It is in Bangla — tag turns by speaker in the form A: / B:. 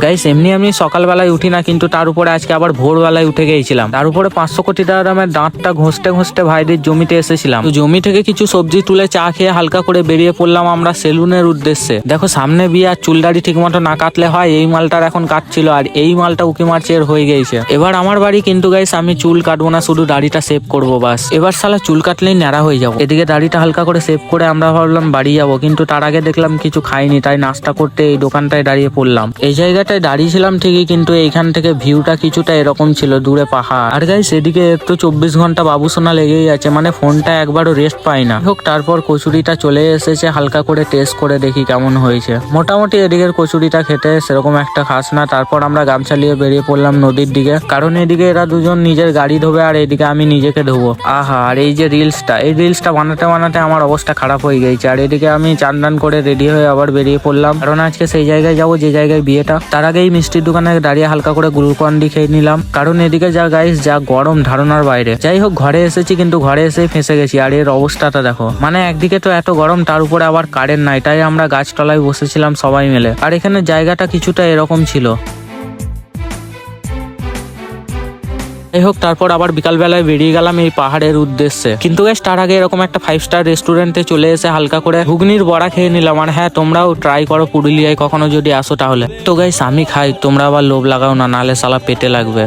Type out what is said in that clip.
A: গাইস এমনি আমি সকালবেলায় উঠি না, কিন্তু তার উপরে আজকে আবার ভোরবেলায় উঠে গিয়েছিলাম। তার উপরে 500 কোটি টাকা দামের দাঁতটা ঘষতে ঘষতে ভাইদের জমিতে এসেছিলাম। তো জমি থেকে কিছু সবজি তুলে চা খেয়ে হালকা করে বেরিয়ে পড়লাম আমরা সেলুনের উদ্দেশ্যে। দেখো সামনে বিয়ে, আর চুল দাড়ি ঠিক মতো না কাটলে হয়, এই মালটার এখন কাটছিল, আর এই মালটা উকি মারছে এর হয়ে গেছে। এবার আমার বাড়ি কিন্তু গাইস আমি চুল কাটবো না, শুধু দাড়িটা সেভ করবো বাস। এবার শালা চুল কাটলেই ন্যাড়া হয়ে যাবো। এদিকে দাড়িটা হালকা করে সেভ করে আমরা ভাবলাম বাড়ি যাবো, কিন্তু তার আগে দেখলাম কিছু খাইনি, তাই নাস্তা করতে এই দোকানটায় দাঁড়িয়ে পড়লাম। এই জায়গাটায় দাঁড়িয়েছিলাম ঠিকই, কিন্তু এইখান থেকে ভিউটা কিছুটা এরকম ছিল, দূরে পাহাড়। আর গাইস এদিকে তো 24 ঘন্টা বাবুসোনা লেগেই আছে, মানে ফোনটা একবারও রেস্ট পায় না। হোক তারপর কচুরিটা চলে এসেছে, হালকা করে টেস্ট করে দেখি কেমন হয়েছে। মোটামুটি এদিকের কচুরিটা খেতে সেরকম একটা খাস না। তারপর আমরা গামছা নিয়ে বেরিয়ে পড়লাম নদীর দিকে, কারণ এদিকে এরা দুজন নিজের গাড়ি ধোবে আর এদিকে আমি নিজেকে ধোবো। আহা, আর এই যে রিলসটা, এই রিলসটা বানাতে বানাতে আমার অবস্থা খারাপ হয়ে গেছে। আর এদিকে আমি চান টান করে রেডি হয়ে আবার বেরিয়ে পড়লাম, কারণ আজকে সেই জায়গায় যাবো যে জায়গায় বিয়েটা। তার আগেই মিষ্টির দোকানে দাঁড়িয়ে হালকা করে গ্লুকন-ডি খেয়ে নিলাম, কারণ এদিকে যা গাইস যা গরম ধারণার বাইরে। যাই হোক ঘরে এসেছি, কিন্তু ঘরে এসেই ফেঁসে গেছি। আর এর অবস্থাটা দেখো, মানে একদিকে তো এত গরম, তার উপরে আবার কারেন্ট নাই, তাই আমরা গাছতলায় বসেছিলাম সবাই মিলে। আর এখানে জায়গাটা কিছুটা এরকম ছিল। যাই হোক তারপর আবার বিকালবেলায় বেরিয়ে গেলাম এই পাহাড়ের উদ্দেশ্যে। কিন্তু গাইস তার আগে এরকম একটা 5 স্টার রেস্টুরেন্টে চলে এসে হালকা করে ঘুগনির বড়া খেয়ে নিলাম। আর হ্যাঁ, তোমরাও ট্রাই করো পুরুলিয়ায় কখনো যদি আসো তাহলে। তো গাইস আমি খাই, তোমরা আবার লোভ লাগাও না, নাহলে শালা পেটে লাগবে।